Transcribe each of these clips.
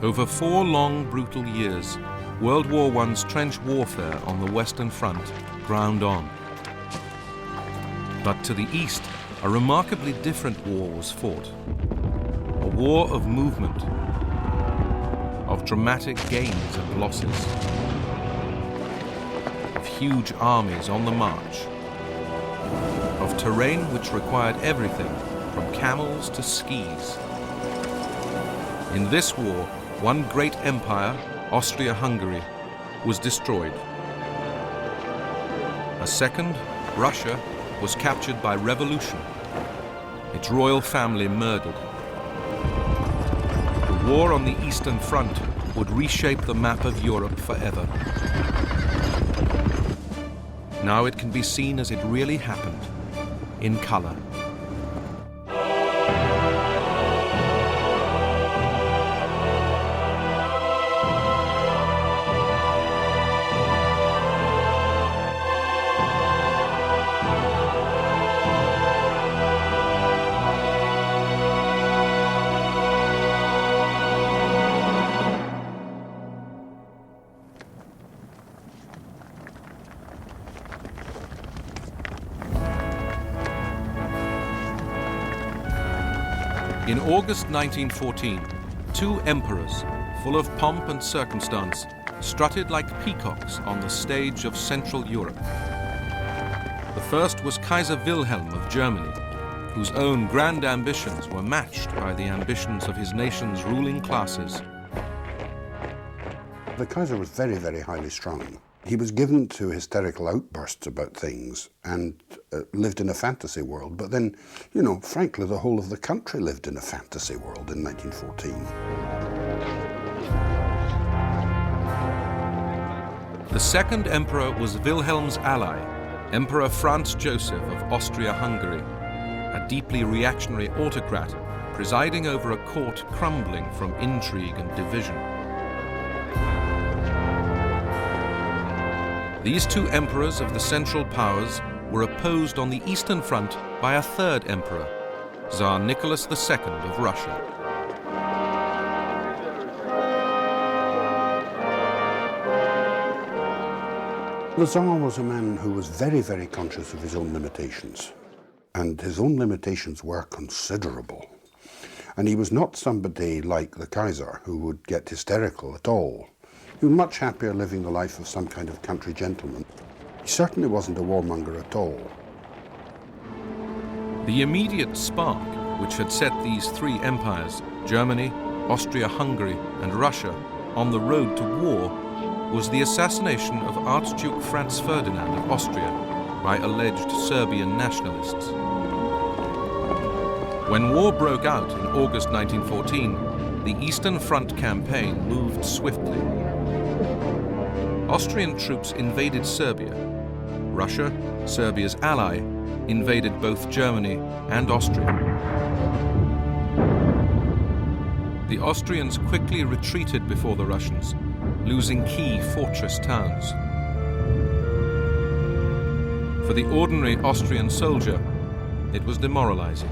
Over 4 long, brutal years, World War I's trench warfare on the Western Front ground on. But to the east, a remarkably different war was fought. A war of movement, of dramatic gains and losses, of huge armies on the march, of terrain which required everything from camels to skis. In this war, one great empire, Austria-Hungary, was destroyed. A second, Russia, was captured by revolution, its royal family murdered. The war on the Eastern Front would reshape the map of Europe forever. Now it can be seen as it really happened, in color. In August 1914, 2 emperors, full of pomp and circumstance, strutted like peacocks on the stage of Central Europe. The first was Kaiser Wilhelm of Germany, whose own grand ambitions were matched by the ambitions of his nation's ruling classes. The Kaiser was very, very highly strung. He was given to hysterical outbursts about things and lived in a fantasy world. But then, you know, frankly, the whole of the country lived in a fantasy world in 1914. The second emperor was Wilhelm's ally, Emperor Franz Joseph of Austria-Hungary, a deeply reactionary autocrat presiding over a court crumbling from intrigue and division. These 2 emperors of the Central Powers were opposed on the Eastern Front by a third emperor, Tsar Nicholas II of Russia. The Tsar was a man who was very, very conscious of his own limitations, and his own limitations were considerable. And he was not somebody like the Kaiser who would get hysterical at all. He was much happier living the life of some kind of country gentleman. He certainly wasn't a warmonger at all. The immediate spark which had set these 3 empires, Germany, Austria-Hungary and Russia, on the road to war was the assassination of Archduke Franz Ferdinand of Austria by alleged Serbian nationalists. When war broke out in August 1914, the Eastern Front campaign moved swiftly. Austrian troops invaded Serbia. Russia, Serbia's ally, invaded both Germany and Austria. The Austrians quickly retreated before the Russians, losing key fortress towns. For the ordinary Austrian soldier, it was demoralizing.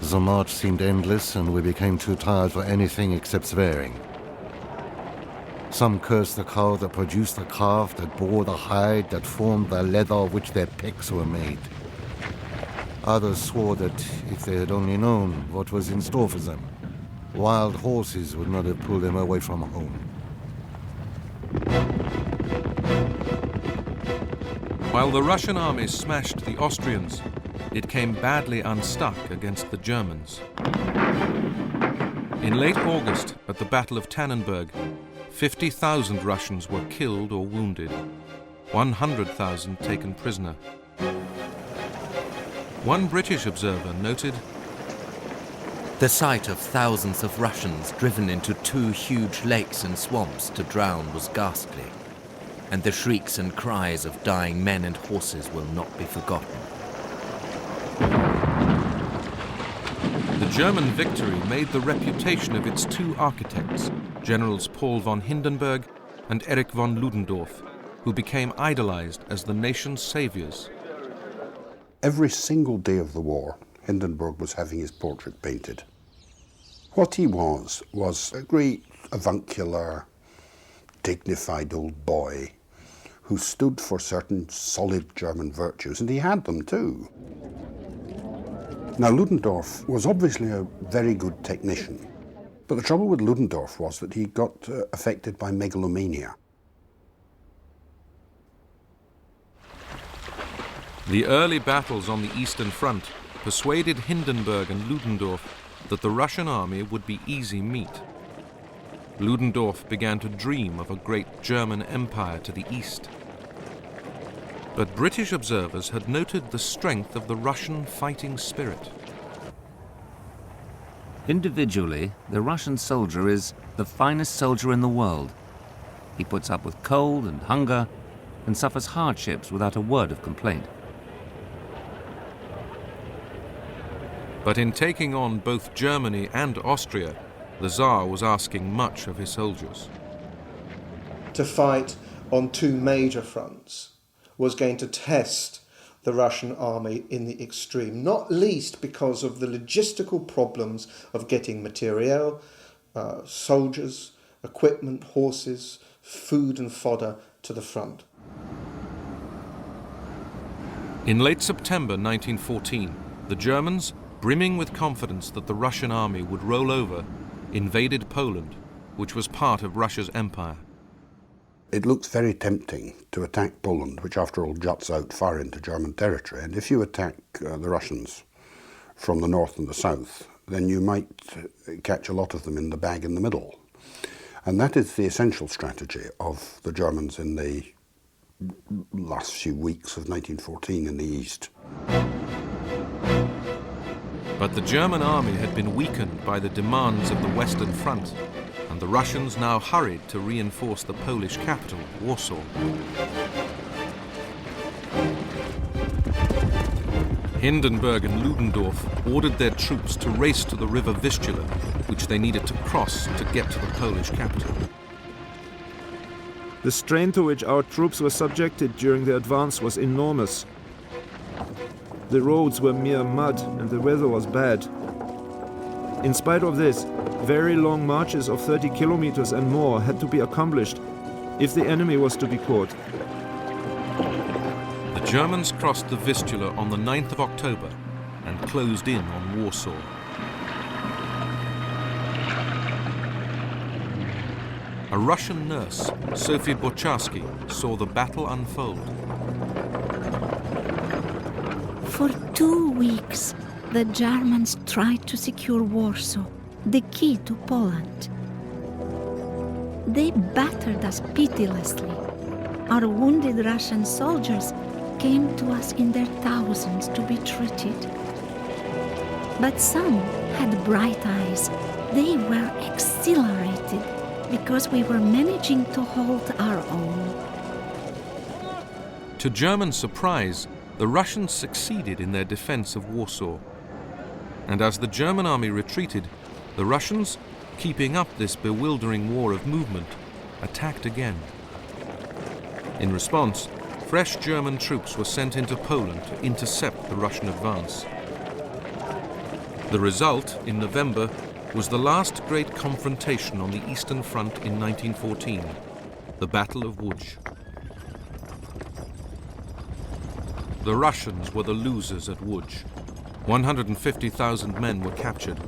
The march seemed endless, and we became too tired for anything except swearing. Some cursed the cow that produced the calf, that bore the hide, that formed the leather of which their pecks were made. Others swore that if they had only known what was in store for them, wild horses would not have pulled them away from home. While the Russian army smashed the Austrians, it came badly unstuck against the Germans. In late August, at the Battle of Tannenberg, 50,000 Russians were killed or wounded, 100,000 taken prisoner. One British observer noted, "The sight of thousands of Russians driven into 2 huge lakes and swamps to drown was ghastly, and the shrieks and cries of dying men and horses will not be forgotten." The German victory made the reputation of its 2 architects, Generals Paul von Hindenburg and Erich von Ludendorff, who became idolized as the nation's saviors. Every single day of the war, Hindenburg was having his portrait painted. What he was a great avuncular, dignified old boy who stood for certain solid German virtues, and he had them too. Now, Ludendorff was obviously a very good technician, but the trouble with Ludendorff was that he got affected by megalomania. The early battles on the Eastern Front persuaded Hindenburg and Ludendorff that the Russian army would be easy meat. Ludendorff began to dream of a great German empire to the east. But British observers had noted the strength of the Russian fighting spirit. Individually, the Russian soldier is the finest soldier in the world. He puts up with cold and hunger and suffers hardships without a word of complaint. But in taking on both Germany and Austria, the Tsar was asking much of his soldiers. To fight on two major fronts was going to test the Russian army in the extreme, not least because of the logistical problems of getting materiel, soldiers, equipment, horses, food and fodder to the front. In late September 1914, the Germans, brimming with confidence that the Russian army would roll over, invaded Poland, which was part of Russia's empire. It looks very tempting to attack Poland, which after all juts out far into German territory, and if you attack the Russians from the north and the south, then you might catch a lot of them in the bag in the middle. And that is the essential strategy of the Germans in the last few weeks of 1914 in the east. But the German army had been weakened by the demands of the Western Front, and the Russians now hurried to reinforce the Polish capital, Warsaw. Hindenburg and Ludendorff ordered their troops to race to the river Vistula, which they needed to cross to get to the Polish capital. The strain to which our troops were subjected during the advance was enormous. The roads were mere mud and the weather was bad. In spite of this, very long marches of 30 kilometers and more had to be accomplished if the enemy was to be caught. The Germans crossed the Vistula on the 9th of October and closed in on Warsaw. A Russian nurse, Sophie Bocharsky, saw the battle unfold. For 2 weeks, the Germans tried to secure Warsaw, the key to Poland. They battered us pitilessly. Our wounded Russian soldiers came to us in their thousands to be treated. But some had bright eyes. They were exhilarated because we were managing to hold our own. To German surprise, the Russians succeeded in their defense of Warsaw. And as the German army retreated, the Russians, keeping up this bewildering war of movement, attacked again. In response, fresh German troops were sent into Poland to intercept the Russian advance. The result, in November, was the last great confrontation on the Eastern Front in 1914, the Battle of Łódź. The Russians were the losers at Łódź. 150,000 men were captured.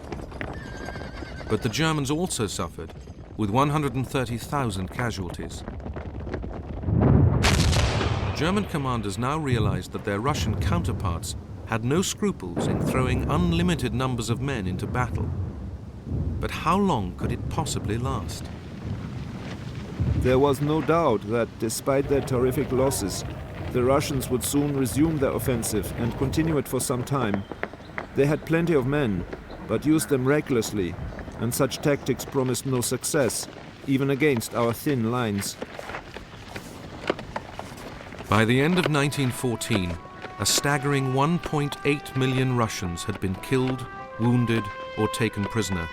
But the Germans also suffered, with 130,000 casualties. German commanders now realized that their Russian counterparts had no scruples in throwing unlimited numbers of men into battle. But how long could it possibly last? There was no doubt that, despite their terrific losses, the Russians would soon resume their offensive and continue it for some time. They had plenty of men, but used them recklessly, and such tactics promised no success, even against our thin lines. By the end of 1914, a staggering 1.8 million Russians had been killed, wounded, or taken prisoner.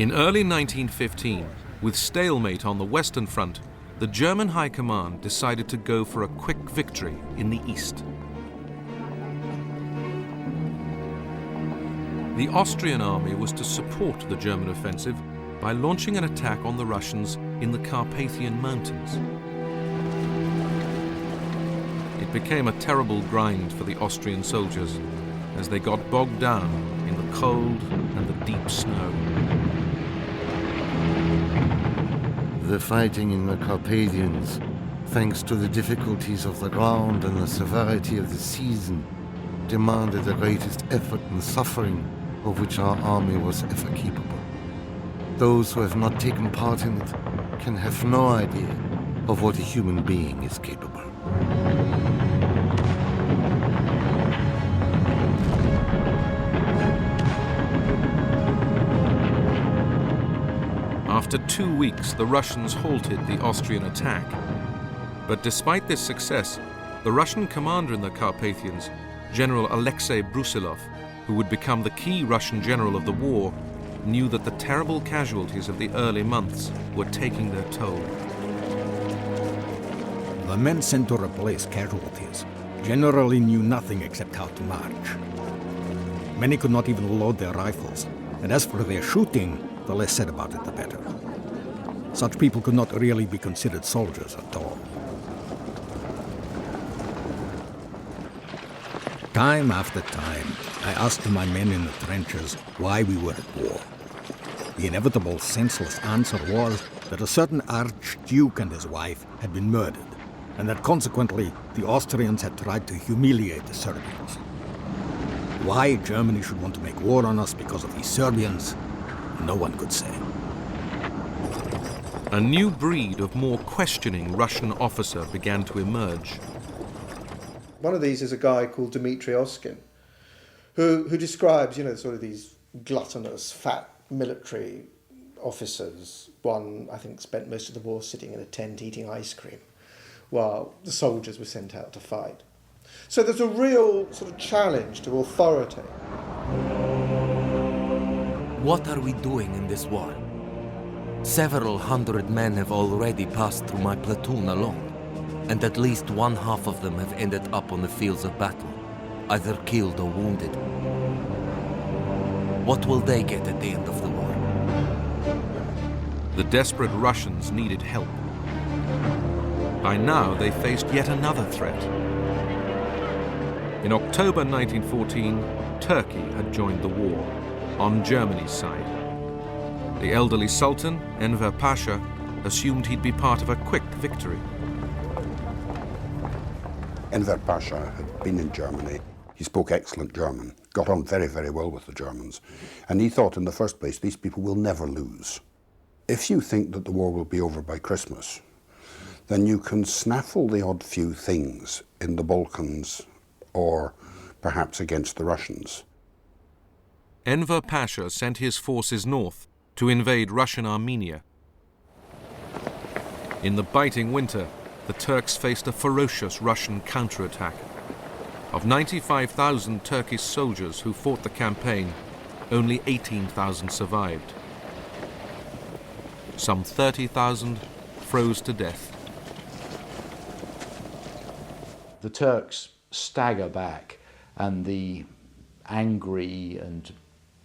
In early 1915, with stalemate on the Western Front, the German High Command decided to go for a quick victory in the east. The Austrian army was to support the German offensive by launching an attack on the Russians in the Carpathian Mountains. It became a terrible grind for the Austrian soldiers as they got bogged down in the cold and the deep snow. The fighting in the Carpathians, thanks to the difficulties of the ground and the severity of the season, demanded the greatest effort and suffering of which our army was ever capable. Those who have not taken part in it can have no idea of what a human being is capable. After 2 weeks, the Russians halted the Austrian attack. But despite this success, the Russian commander in the Carpathians, General Alexei Brusilov, who would become the key Russian general of the war, knew that the terrible casualties of the early months were taking their toll. The men sent to replace casualties generally knew nothing except how to march. Many could not even load their rifles, and as for their shooting, the less said about it, the better. Such people could not really be considered soldiers at all. Time after time, I asked my men in the trenches why we were at war. The inevitable senseless answer was that a certain Archduke and his wife had been murdered, and that consequently the Austrians had tried to humiliate the Serbians. Why Germany should want to make war on us because of these Serbians, no one could say. A new breed of more questioning Russian officer began to emerge. One of these is a guy called Dmitry Oskin, who describes, sort of these gluttonous, fat military officers. One, I think, spent most of the war sitting in a tent eating ice cream, while the soldiers were sent out to fight. So there's a real sort of challenge to authority. What are we doing in this war? Several hundred men have already passed through my platoon alone, and at least one half of them have ended up on the fields of battle, either killed or wounded. What will they get at the end of the war? The desperate Russians needed help. By now, they faced yet another threat. In October 1914, Turkey had joined the war, on Germany's side. The elderly Sultan, Enver Pasha, assumed he'd be part of a quick victory. Enver Pasha had been in Germany. He spoke excellent German, got on very, very well with the Germans, and he thought, in the first place, these people will never lose. If you think that the war will be over by Christmas, then you can snaffle the odd few things in the Balkans or perhaps against the Russians. Enver Pasha sent his forces north to invade Russian Armenia. In the biting winter, the Turks faced a ferocious Russian counterattack. Of 95,000 Turkish soldiers who fought the campaign, only 18,000 survived. Some 30,000 froze to death. The Turks stagger back, and the angry and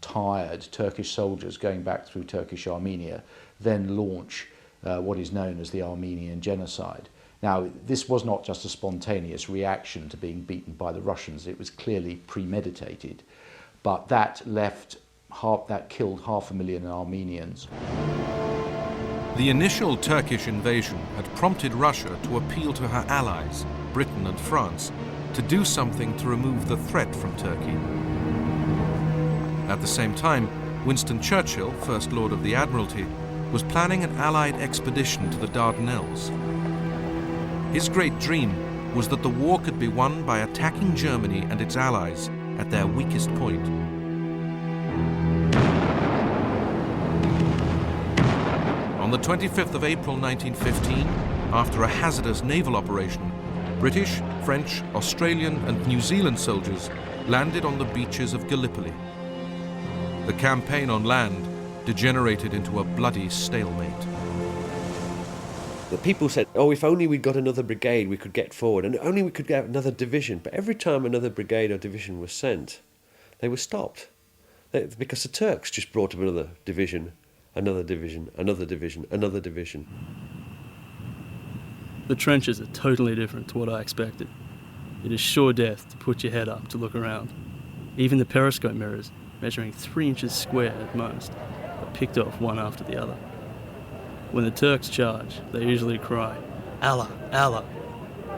tired Turkish soldiers going back through Turkish Armenia then launch what is known as the Armenian Genocide. Now, this was not just a spontaneous reaction to being beaten by the Russians, it was clearly premeditated, but that killed 500,000 Armenians. The initial Turkish invasion had prompted Russia to appeal to her allies, Britain and France, to do something to remove the threat from Turkey. At the same time, Winston Churchill, First Lord of the Admiralty, was planning an Allied expedition to the Dardanelles. His great dream was that the war could be won by attacking Germany and its allies at their weakest point. On the 25th of April 1915, after a hazardous naval operation, British, French, Australian and New Zealand soldiers landed on the beaches of Gallipoli. The campaign on land degenerated into a bloody stalemate. The people said, oh, if only we'd got another brigade, we could get forward, and only we could get another division. But every time another brigade or division was sent, they were stopped. Because the Turks just brought up another division, another division, another division, another division. The trenches are totally different to what I expected. It is sure death to put your head up to look around. Even the periscope mirrors, measuring 3 inches square at most, are picked off one after the other. When the Turks charge, they usually cry, Allah, Allah,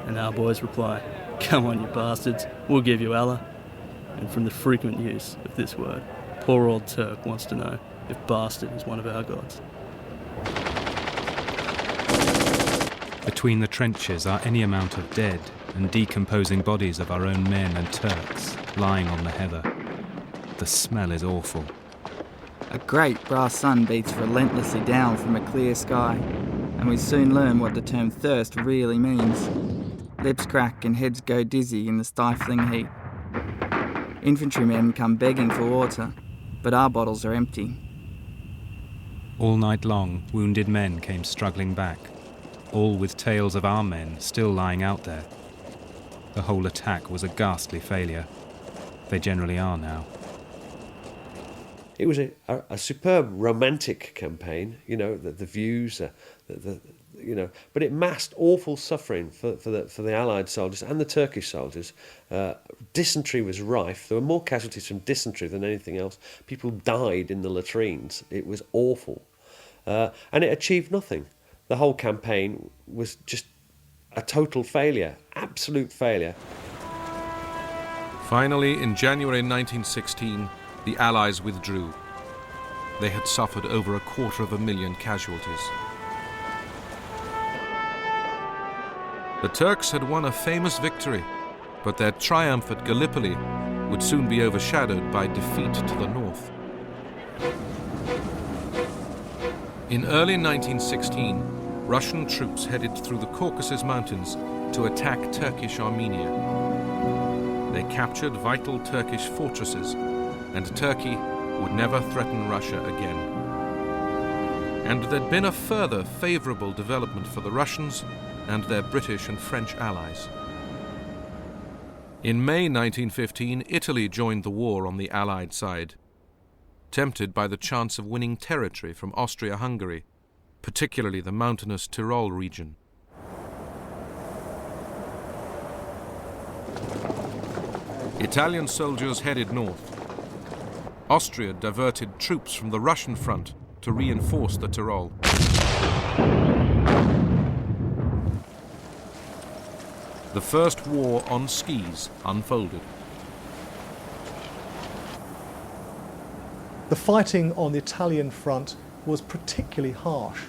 and our boys reply, come on you bastards, we'll give you Allah. And from the frequent use of this word, poor old Turk wants to know if bastard is one of our gods. Between the trenches are any amount of dead and decomposing bodies of our own men and Turks lying on the heather. The smell is awful. A great brass sun beats relentlessly down from a clear sky, and we soon learn what the term thirst really means. Lips crack and heads go dizzy in the stifling heat. Infantrymen come begging for water, but our bottles are empty. All night long, wounded men came struggling back, all with tales of our men still lying out there. The whole attack was a ghastly failure. They generally are now. It was a superb romantic campaign, the views, but it masked awful suffering for the Allied soldiers and the Turkish soldiers. Dysentery was rife. There were more casualties from dysentery than anything else. People died in the latrines. It was awful. And it achieved nothing. The whole campaign was just a total failure, absolute failure. Finally, in January 1916, the Allies withdrew. They had suffered over 250,000 casualties. The Turks had won a famous victory, but their triumph at Gallipoli would soon be overshadowed by defeat to the north. In early 1916, Russian troops headed through the Caucasus Mountains to attack Turkish Armenia. They captured vital Turkish fortresses, and Turkey would never threaten Russia again. And there'd been a further favourable development for the Russians and their British and French allies. In May 1915, Italy joined the war on the Allied side, tempted by the chance of winning territory from Austria-Hungary, particularly the mountainous Tyrol region. Italian soldiers headed north. Austria diverted troops from the Russian front to reinforce the Tyrol. The first war on skis unfolded. The fighting on the Italian front was particularly harsh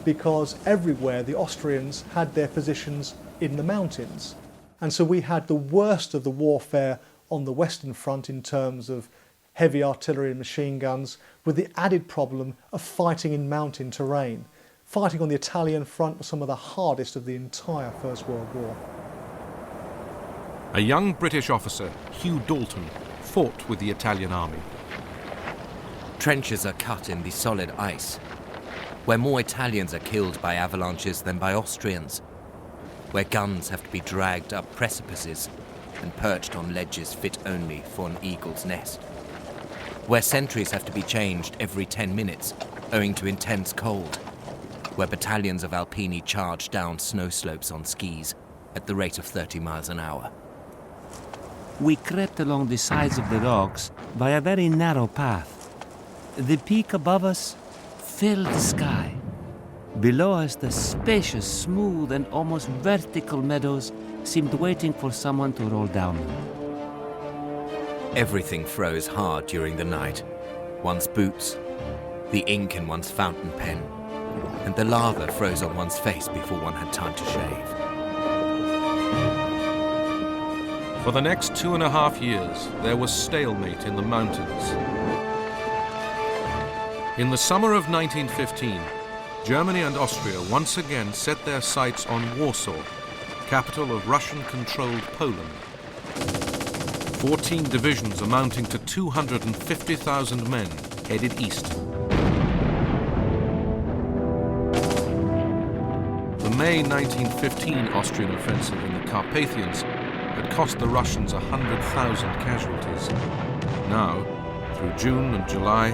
because everywhere the Austrians had their positions in the mountains. And so we had the worst of the warfare on the Western front in terms of heavy artillery and machine guns, with the added problem of fighting in mountain terrain. Fighting on the Italian front was some of the hardest of the entire First World War. A young British officer, Hugh Dalton, fought with the Italian army. Trenches are cut in the solid ice, where more Italians are killed by avalanches than by Austrians, where guns have to be dragged up precipices and perched on ledges fit only for an eagle's nest, where sentries have to be changed every 10 minutes owing to intense cold, where battalions of Alpini charge down snow slopes on skis at the rate of 30 miles an hour. We crept along the sides of the rocks by a very narrow path. The peak above us filled the sky. Below us, the spacious, smooth, and almost vertical meadows seemed waiting for someone to roll down them. Everything froze hard during the night. One's boots, the ink in one's fountain pen, and the lava froze on one's face before one had time to shave. For the next 2.5 years, there was stalemate in the mountains. In the summer of 1915, Germany and Austria once again set their sights on Warsaw, capital of Russian-controlled Poland. 14 divisions amounting to 250,000 men headed east. May 1915 Austrian offensive in the Carpathians had cost the Russians 100,000 casualties. Now, through June and July,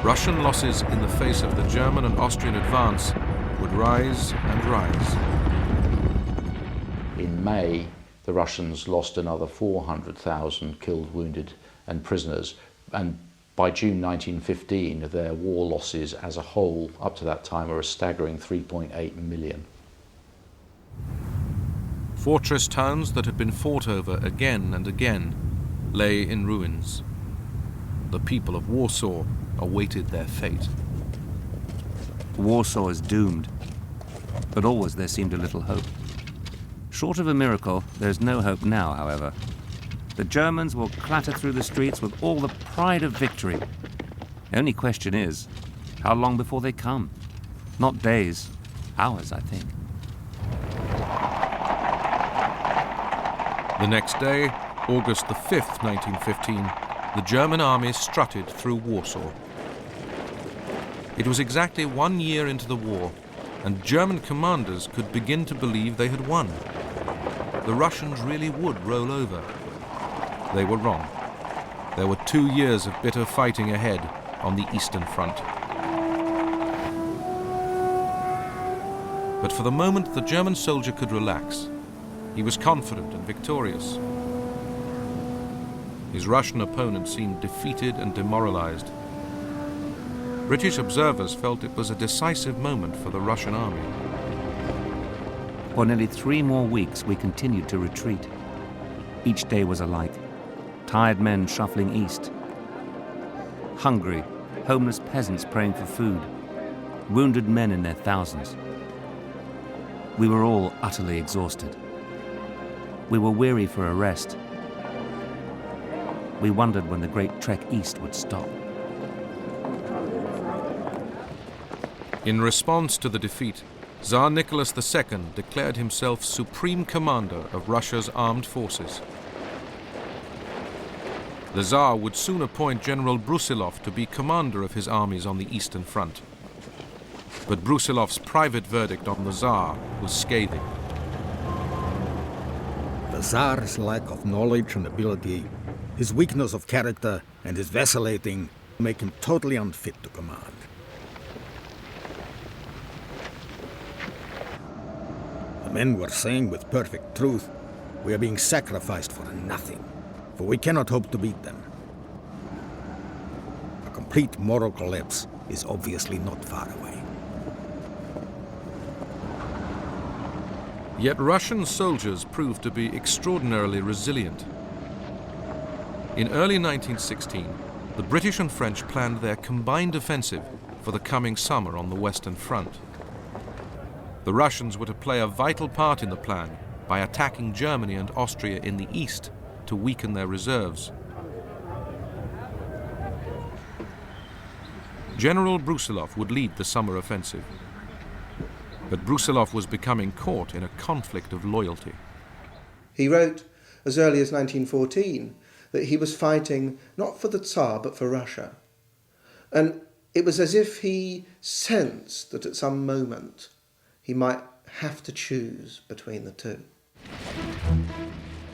Russian losses in the face of the German and Austrian advance would rise and rise. In May, the Russians lost another 400,000 killed, wounded and prisoners, and by June 1915 their war losses as a whole up to that time were a staggering 3.8 million. Fortress towns that had been fought over again and again lay in ruins. The people of Warsaw awaited their fate. Warsaw is doomed, but always there seemed a little hope. Short of a miracle, there's no hope now, however. The Germans will clatter through the streets with all the pride of victory. The only question is, how long before they come? Not days, hours, I think. The next day, August the 5th, 1915, the German army strutted through Warsaw. It was exactly 1 year into the war, and German commanders could begin to believe they had won. The Russians really would roll over. They were wrong. There were 2 years of bitter fighting ahead on the Eastern Front. But for the moment, the German soldier could relax. He was confident and victorious. His Russian opponent seemed defeated and demoralized. British observers felt it was a decisive moment for the Russian army. For nearly 3 more weeks, we continued to retreat. Each day was alike. Tired men shuffling east. Hungry, homeless peasants praying for food. Wounded men in their thousands. We were all utterly exhausted. We were weary for a rest. We wondered when the great trek east would stop. In response to the defeat, Tsar Nicholas II declared himself supreme commander of Russia's armed forces. The Tsar would soon appoint General Brusilov to be commander of his armies on the Eastern Front. But Brusilov's private verdict on the Tsar was scathing. The Tsar's lack of knowledge and ability, his weakness of character, and his vacillating make him totally unfit to command. The men were saying with perfect truth, we are being sacrificed for nothing, for we cannot hope to beat them. A complete moral collapse is obviously not far away. Yet Russian soldiers proved to be extraordinarily resilient. In early 1916, the British and French planned their combined offensive for the coming summer on the Western Front. The Russians were to play a vital part in the plan by attacking Germany and Austria in the east to weaken their reserves. General Brusilov would lead the summer offensive. But Brusilov was becoming caught in a conflict of loyalty. He wrote as early as 1914 that he was fighting not for the Tsar but for Russia. And it was as if he sensed that at some moment he might have to choose between the two.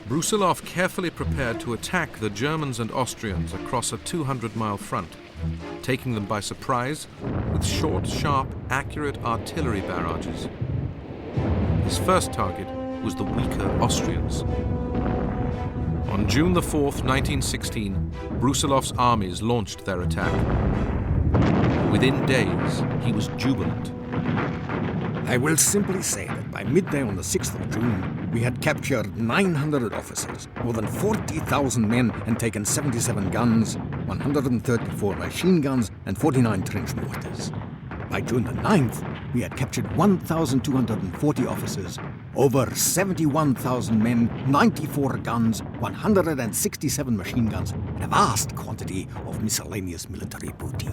Brusilov carefully prepared to attack the Germans and Austrians across a 200-mile front, taking them by surprise with short, sharp, accurate artillery barrages. His first target was the weaker Austrians. On June the 4th, 1916, Brusilov's armies launched their attack. Within days, he was jubilant. I will simply say that by midday on the 6th of June, we had captured 900 officers, more than 40,000 men, and taken 77 guns, 134 machine guns, and 49 trench mortars. By June the 9th, we had captured 1,240 officers, over 71,000 men, 94 guns, 167 machine guns, and a vast quantity of miscellaneous military booty.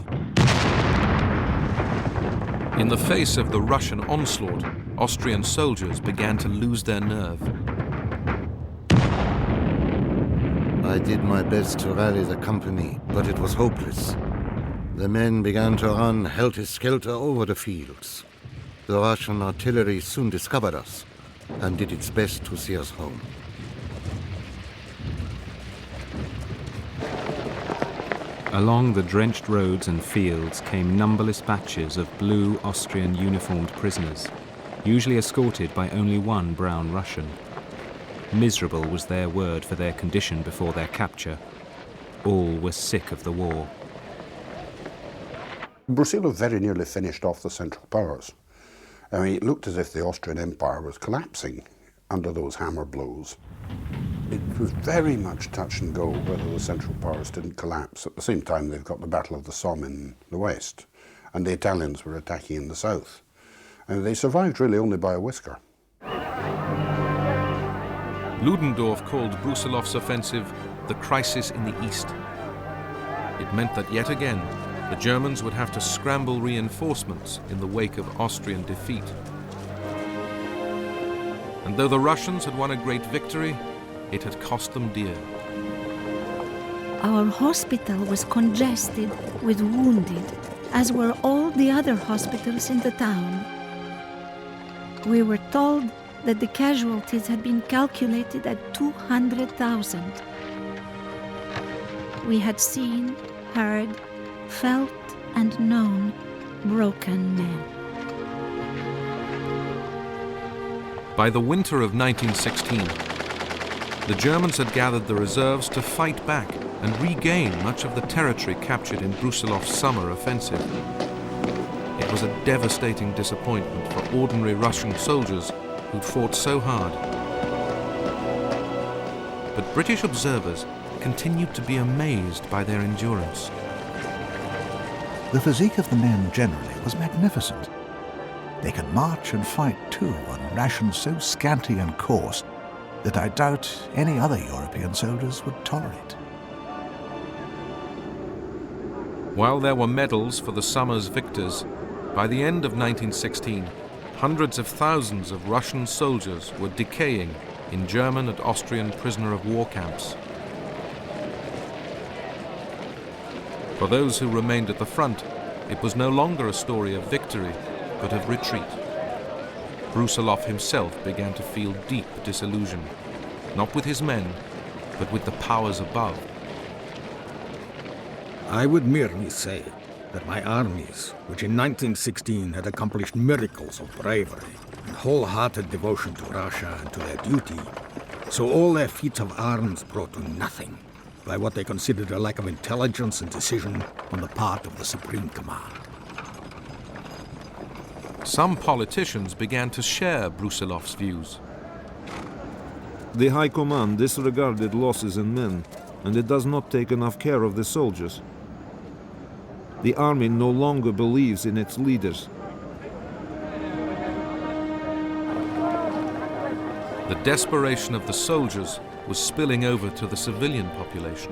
In the face of the Russian onslaught, Austrian soldiers began to lose their nerve. I did my best to rally the company, but it was hopeless. The men began to run helter-skelter over the fields. The Russian artillery soon discovered us and did its best to see us home. Along the drenched roads and fields came numberless batches of blue Austrian uniformed prisoners, usually escorted by only one brown Russian. Miserable was their word for their condition before their capture. All were sick of the war. Brusilov very nearly finished off the Central Powers. I mean, it looked as if the Austrian Empire was collapsing under those hammer blows. It was very much touch and go whether the Central Powers didn't collapse. At the same time, they've got the Battle of the Somme in the west, and the Italians were attacking in the south. And they survived really only by a whisker. Ludendorff called Brusilov's offensive the crisis in the east. It meant that yet again, the Germans would have to scramble reinforcements in the wake of Austrian defeat. And though the Russians had won a great victory, it had cost them dear. Our hospital was congested with wounded, as were all the other hospitals in the town. We were told that the casualties had been calculated at 200,000. We had seen, heard, felt and known broken men. By the winter of 1916, the Germans had gathered the reserves to fight back and regain much of the territory captured in Brusilov's summer offensive. It was a devastating disappointment for ordinary Russian soldiers who'd fought so hard. But British observers continued to be amazed by their endurance. The physique of the men generally was magnificent. They could march and fight too on rations so scanty and coarse that I doubt any other European soldiers would tolerate. While there were medals for the summer's victors, by the end of 1916, hundreds of thousands of Russian soldiers were decaying in German and Austrian prisoner of war camps. For those who remained at the front, it was no longer a story of victory, but of retreat. Brusilov himself began to feel deep disillusion, not with his men, but with the powers above. I would merely say that my armies, which in 1916 had accomplished miracles of bravery and wholehearted devotion to Russia and to their duty, saw all their feats of arms brought to nothing by what they considered a lack of intelligence and decision on the part of the Supreme Command. Some politicians began to share Brusilov's views. The High Command disregarded losses in men, and it does not take enough care of the soldiers. The army no longer believes in its leaders. The desperation of the soldiers was spilling over to the civilian population.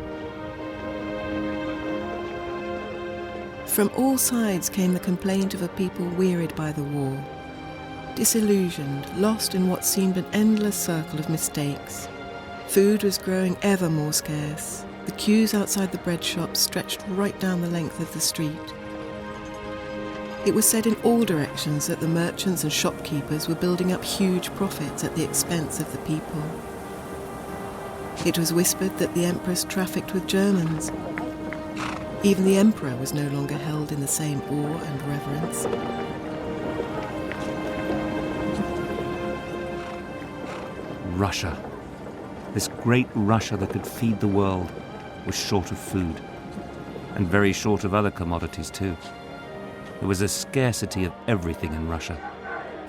From all sides came the complaint of a people wearied by the war, disillusioned, lost in what seemed an endless circle of mistakes. Food was growing ever more scarce. The queues outside the bread shops stretched right down the length of the street. It was said in all directions that the merchants and shopkeepers were building up huge profits at the expense of the people. It was whispered that the empress trafficked with Germans. Even the emperor was no longer held in the same awe and reverence. Russia, this great Russia that could feed the world, was short of food, and very short of other commodities too. There was a scarcity of everything in Russia: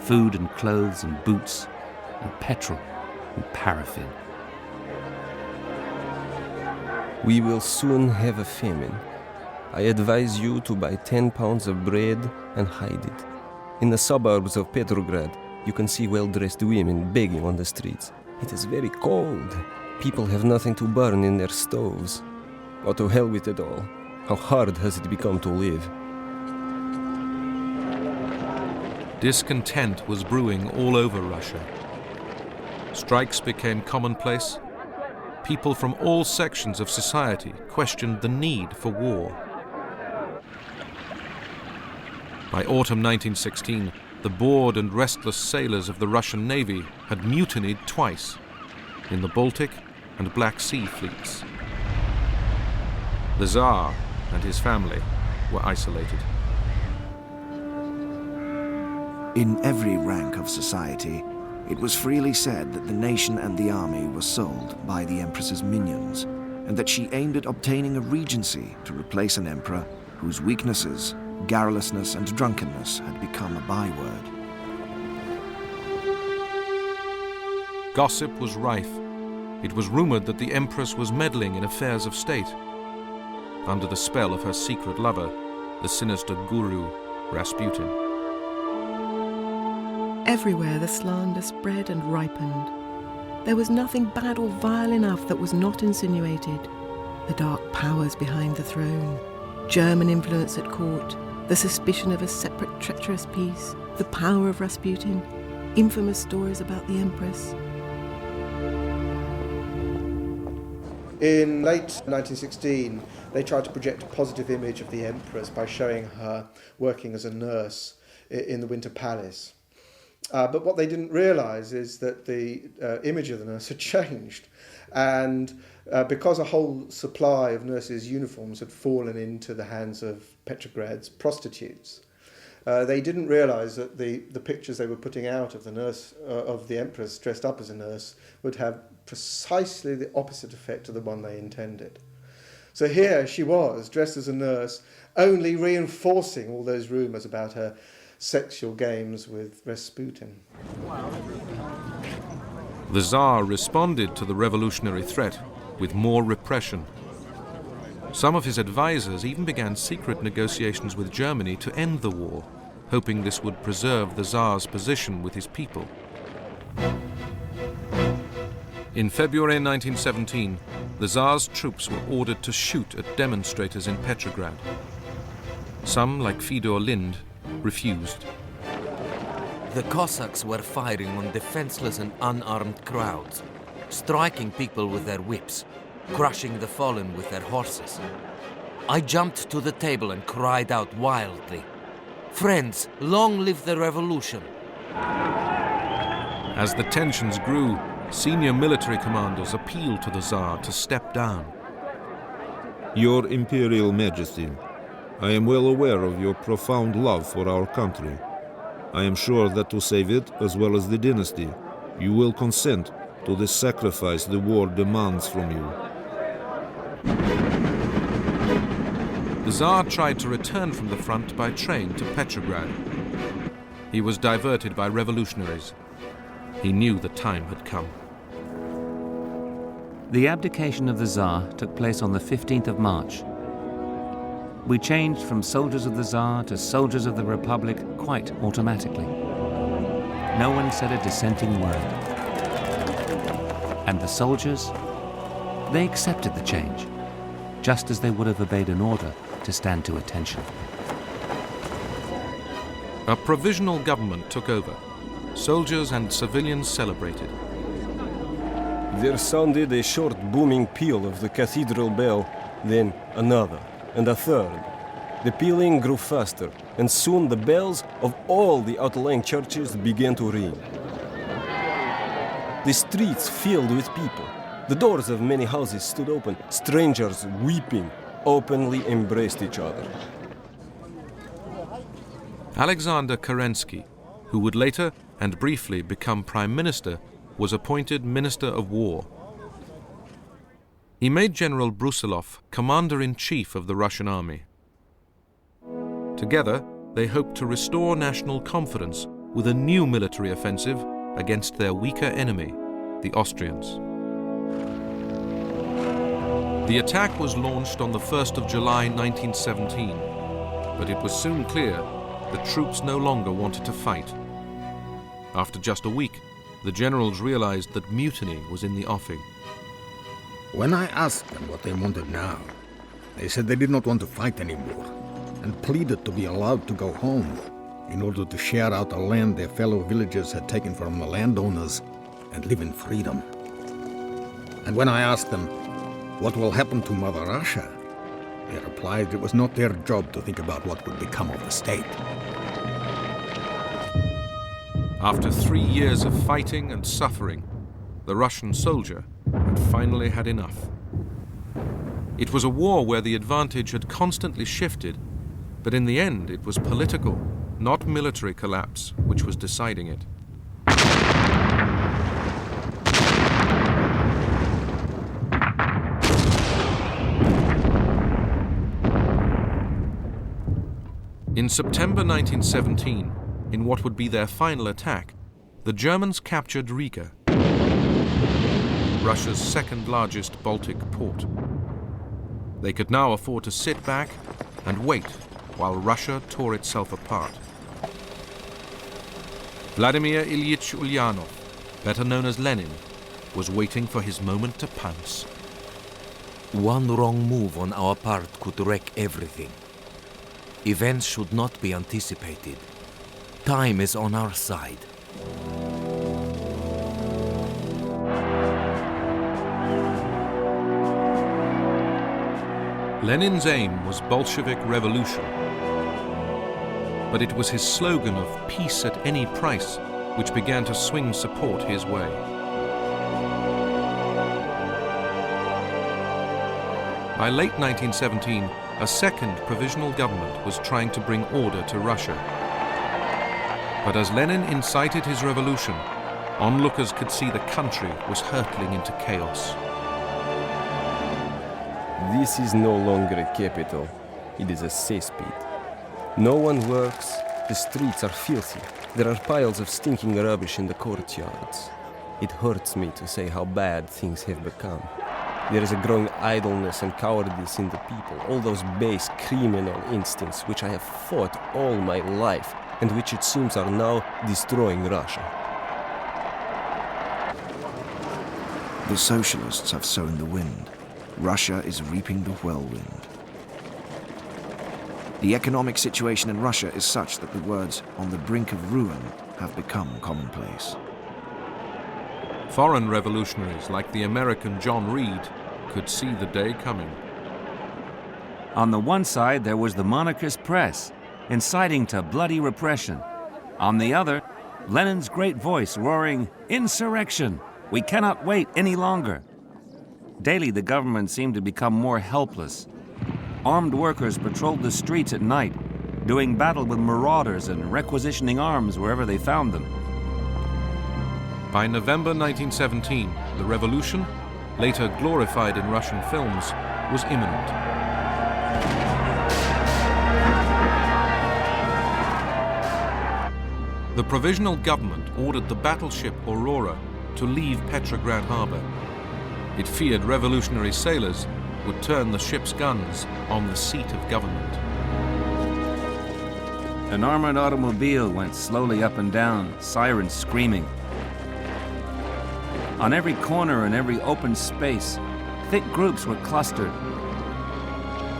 food and clothes and boots and petrol and paraffin. We will soon have a famine. I advise you to buy 10 pounds of bread and hide it. In the suburbs of Petrograd, you can see well-dressed women begging on the streets. It is very cold. People have nothing to burn in their stoves. Oh, to hell with it all. How hard has it become to live? Discontent was brewing all over Russia. Strikes became commonplace. People from all sections of society questioned the need for war. By autumn 1916, the bored and restless sailors of the Russian Navy had mutinied twice, in the Baltic and Black Sea fleets. The Tsar and his family were isolated. In every rank of society, it was freely said that the nation and the army were sold by the Empress's minions, and that she aimed at obtaining a regency to replace an emperor whose weaknesses, garrulousness and drunkenness had become a byword. Gossip was rife. It was rumored that the Empress was meddling in affairs of state, under the spell of her secret lover, the sinister guru Rasputin. Everywhere the slander spread and ripened. There was nothing bad or vile enough that was not insinuated. The dark powers behind the throne, German influence at court, the suspicion of a separate treacherous peace, the power of Rasputin, infamous stories about the Empress. In late 1916, they tried to project a positive image of the Empress by showing her working as a nurse in the Winter Palace. But what they didn't realise is that the image of the nurse had changed. And because a whole supply of nurses' uniforms had fallen into the hands of Petrograd's prostitutes, they didn't realise that the pictures they were putting out of the nurse, of the Empress dressed up as a nurse, would have precisely the opposite effect of the one they intended. So here she was, dressed as a nurse, only reinforcing all those rumours about her sexual games with Rasputin. The Tsar responded to the revolutionary threat with more repression. Some of his advisors even began secret negotiations with Germany to end the war, hoping this would preserve the Tsar's position with his people. In February 1917, the Tsar's troops were ordered to shoot at demonstrators in Petrograd. Some, like Fedor Lind, refused. The Cossacks were firing on defenseless and unarmed crowds, striking people with their whips, crushing the fallen with their horses. I jumped to the table and cried out wildly, "Friends, long live the revolution!" As the tensions grew, senior military commanders appealed to the Tsar to step down. Your Imperial Majesty, I am well aware of your profound love for our country. I am sure that to save it, as well as the dynasty, you will consent to the sacrifice the war demands from you. The Tsar tried to return from the front by train to Petrograd. He was diverted by revolutionaries. He knew the time had come. The abdication of the Tsar took place on the 15th of March. We changed from soldiers of the Tsar to soldiers of the Republic quite automatically. No one said a dissenting word. And the soldiers, they accepted the change, just as they would have obeyed an order to stand to attention. A provisional government took over. Soldiers and civilians celebrated. There sounded a short booming peal of the cathedral bell, then another and a third. The pealing grew faster, and soon the bells of all the outlying churches began to ring. The streets filled with people. The doors of many houses stood open. Strangers, weeping, openly embraced each other. Alexander Kerensky, who would later and briefly become Prime Minister, was appointed Minister of War. He made General Brusilov Commander-in-Chief of the Russian army. Together, they hoped to restore national confidence with a new military offensive against their weaker enemy, the Austrians. The attack was launched on the 1st of July 1917, but it was soon clear the troops no longer wanted to fight. After just a week, the generals realized that mutiny was in the offing. When I asked them what they wanted now, they said they did not want to fight anymore, and pleaded to be allowed to go home in order to share out the land their fellow villagers had taken from the landowners and live in freedom. And when I asked them, what will happen to Mother Russia, they replied it was not their job to think about what would become of the state. After 3 years of fighting and suffering, the Russian soldier had finally had enough. It was a war where the advantage had constantly shifted, but in the end it was political, not military collapse, which was deciding it. In September 1917, in what would be their final attack, the Germans captured Riga, Russia's second largest Baltic port. They could now afford to sit back and wait while Russia tore itself apart. Vladimir Ilyich Ulyanov, better known as Lenin, was waiting for his moment to pounce. One wrong move on our part could wreck everything. Events should not be anticipated. Time is on our side. Lenin's aim was Bolshevik revolution, but it was his slogan of peace at any price which began to swing support his way. By late 1917, a second provisional government was trying to bring order to Russia. But as Lenin incited his revolution, onlookers could see the country was hurtling into chaos. This is no longer a capital, it is a cesspit. No one works, the streets are filthy, there are piles of stinking rubbish in the courtyards. It hurts me to say how bad things have become. There is a growing idleness and cowardice in the people, all those base criminal instincts which I have fought all my life and which it seems are now destroying Russia. The socialists have sown the wind. Russia is reaping the whirlwind. The economic situation in Russia is such that the words "on the brink of ruin" have become commonplace. Foreign revolutionaries like the American John Reed could see the day coming. On the one side, there was the monarchist press, inciting to bloody repression. On the other, Lenin's great voice roaring, "Insurrection! We cannot wait any longer." Daily, the government seemed to become more helpless. Armed workers patrolled the streets at night, doing battle with marauders and requisitioning arms wherever they found them. By November 1917, the revolution, later glorified in Russian films, was imminent. The provisional government ordered the battleship Aurora to leave Petrograd harbor. It feared revolutionary sailors would turn the ship's guns on the seat of government. An armored automobile went slowly up and down, sirens screaming. On every corner and every open space, thick groups were clustered.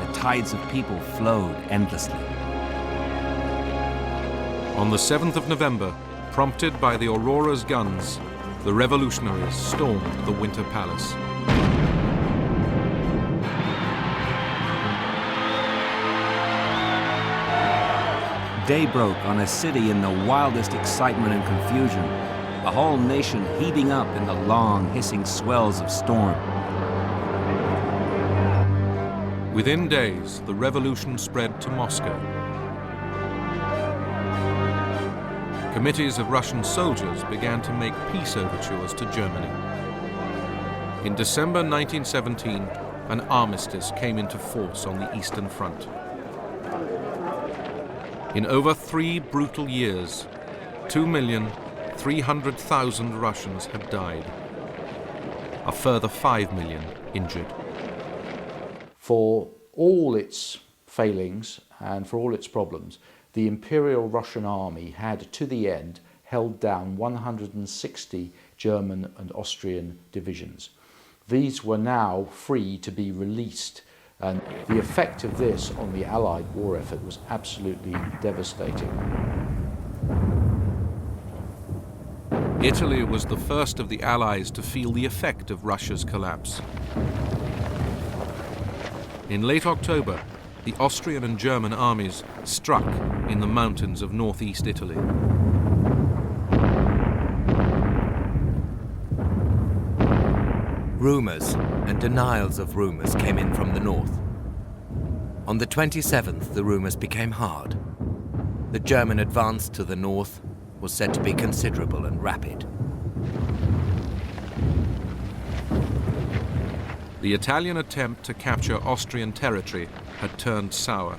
The tides of people flowed endlessly. On the 7th of November, prompted by the Aurora's guns, the revolutionaries stormed the Winter Palace. Day broke on a city in the wildest excitement and confusion, a whole nation heaving up in the long, hissing swells of storm. Within days, the revolution spread to Moscow. Committees of Russian soldiers began to make peace overtures to Germany. In December 1917, an armistice came into force on the Eastern Front. In over 3 brutal years, 2,300,000 Russians had died. A further 5 million injured. For all its failings and for all its problems, the Imperial Russian Army had, to the end, held down 160 German and Austrian divisions. These were now free to be released, and the effect of this on the Allied war effort was absolutely devastating. Italy was the first of the Allies to feel the effect of Russia's collapse. In late October, the Austrian and German armies struck in the mountains of northeast Italy. Rumours and denials of rumours came in from the north. On the 27th, the rumours became hard. The German advance to the north was said to be considerable and rapid. The Italian attempt to capture Austrian territory had turned sour.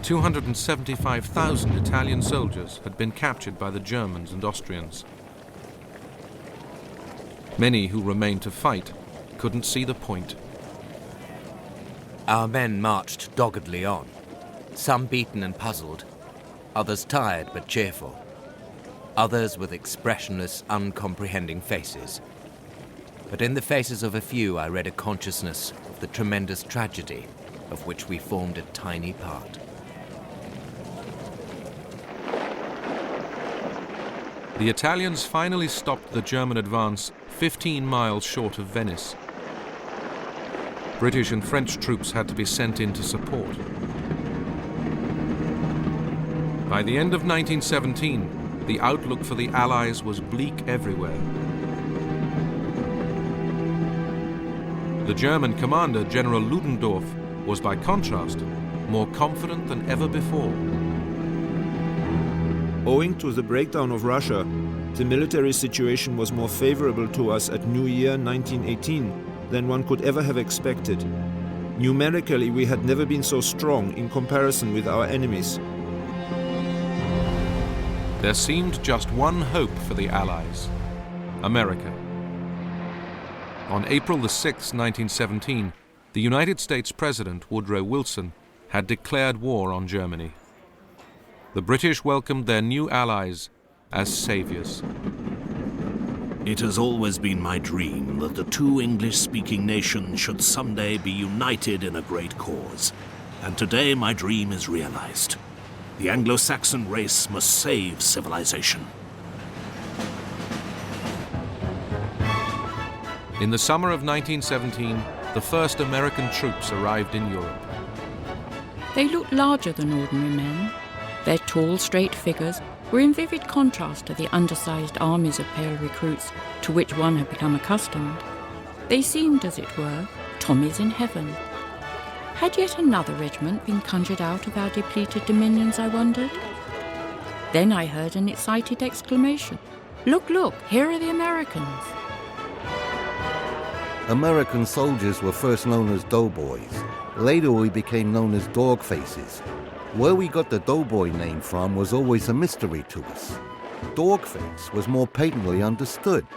275,000 Italian soldiers had been captured by the Germans and Austrians. Many who remained to fight couldn't see the point. Our men marched doggedly on, some beaten and puzzled, others tired but cheerful, others with expressionless, uncomprehending faces. But in the faces of a few I read a consciousness of the tremendous tragedy of which we formed a tiny part. The Italians finally stopped the German advance 15 miles short of Venice. British and French troops had to be sent in to support. By the end of 1917, the outlook for the Allies was bleak everywhere. The German commander, General Ludendorff, was by contrast more confident than ever before. Owing to the breakdown of Russia, the military situation was more favorable to us at New Year 1918 than one could ever have expected. Numerically, we had never been so strong in comparison with our enemies. There seemed just one hope for the Allies: America. On April the 6th, 1917, the United States President Woodrow Wilson had declared war on Germany. The British welcomed their new allies as saviors. It has always been my dream that the two English-speaking nations should someday be united in a great cause. And today my dream is realized. The Anglo-Saxon race must save civilization. In the summer of 1917, the first American troops arrived in Europe. They looked larger than ordinary men. Their tall, straight figures were in vivid contrast to the undersized armies of pale recruits to which one had become accustomed. They seemed, as it were, Tommies in heaven. Had yet another regiment been conjured out of our depleted dominions, I wondered? Then I heard an excited exclamation. Look, look, here are the Americans. American soldiers were first known as doughboys. Later we became known as dog faces. Where we got the doughboy name from was always a mystery to us. Dogface was more patently understood.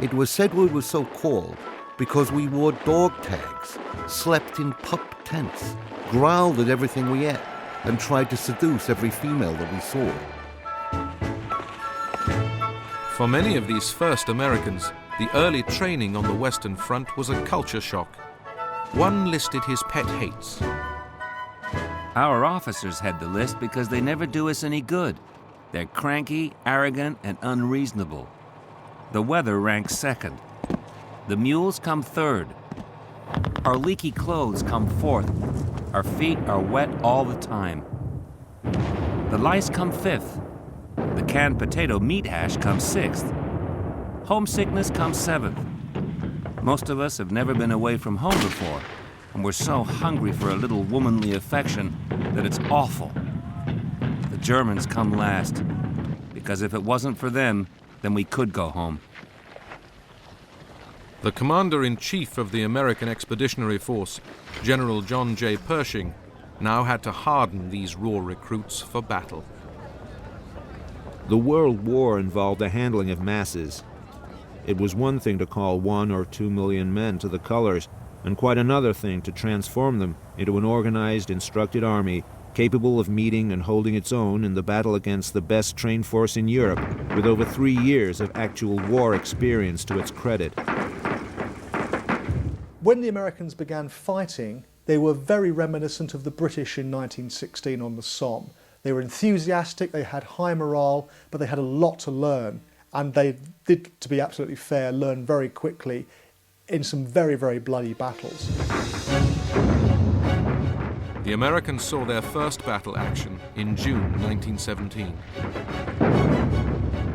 It was said we were so called because we wore dog tags, slept in pup tents, growled at everything we ate, and tried to seduce every female that we saw. For many of these first Americans, the early training on the Western Front was a culture shock. One listed his pet hates. Our officers had the list because they never do us any good. They're cranky, arrogant, and unreasonable. The weather ranks second. The mules come third. Our leaky clothes come fourth. Our feet are wet all the time. The lice come fifth. The canned potato meat hash comes sixth. Homesickness comes seventh. Most of us have never been away from home before, and we're so hungry for a little womanly affection that it's awful. The Germans come last, because if it wasn't for them, then we could go home. The commander-in-chief of the American Expeditionary Force, General John J. Pershing, now had to harden these raw recruits for battle. The World War involved the handling of masses. It was one thing to call 1 or 2 million men to the colors, and quite another thing to transform them into an organized, instructed army capable of meeting and holding its own in the battle against the best trained force in Europe, with over 3 years of actual war experience to its credit. When the Americans began fighting, they were very reminiscent of the British in 1916 on the Somme. They were enthusiastic, they had high morale, but they had a lot to learn. And they did, to be absolutely fair, learn very quickly in some very, very bloody battles. The Americans saw their first battle action in June 1917.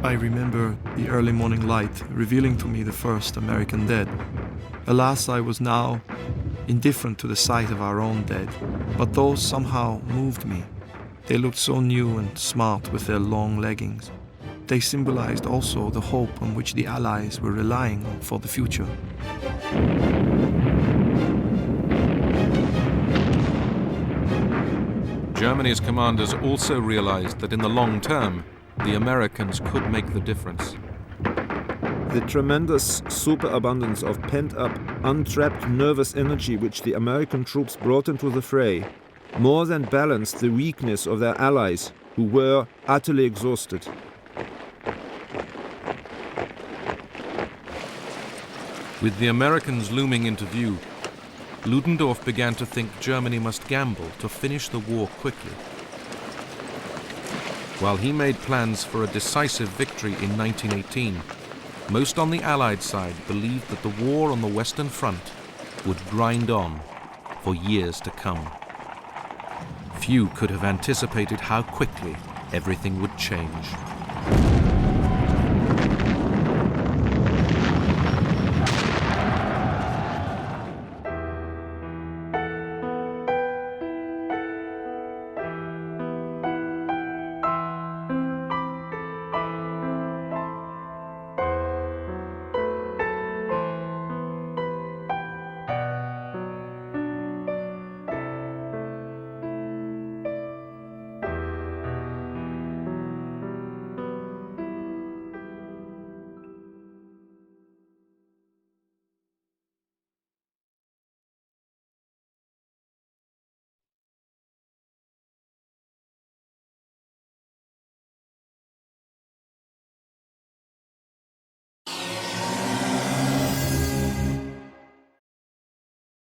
I remember the early morning light revealing to me the first American dead. Alas, I was now indifferent to the sight of our own dead, but those somehow moved me. They looked so new and smart with their long leggings. They symbolized also the hope on which the Allies were relying on for the future. Germany's commanders also realized that in the long term, the Americans could make the difference. The tremendous superabundance of pent-up, untrapped nervous energy which the American troops brought into the fray more than balanced the weakness of their allies, who were utterly exhausted. With the Americans looming into view, Ludendorff began to think Germany must gamble to finish the war quickly. While he made plans for a decisive victory in 1918, most on the Allied side believed that the war on the Western Front would grind on for years to come. Few could have anticipated how quickly everything would change.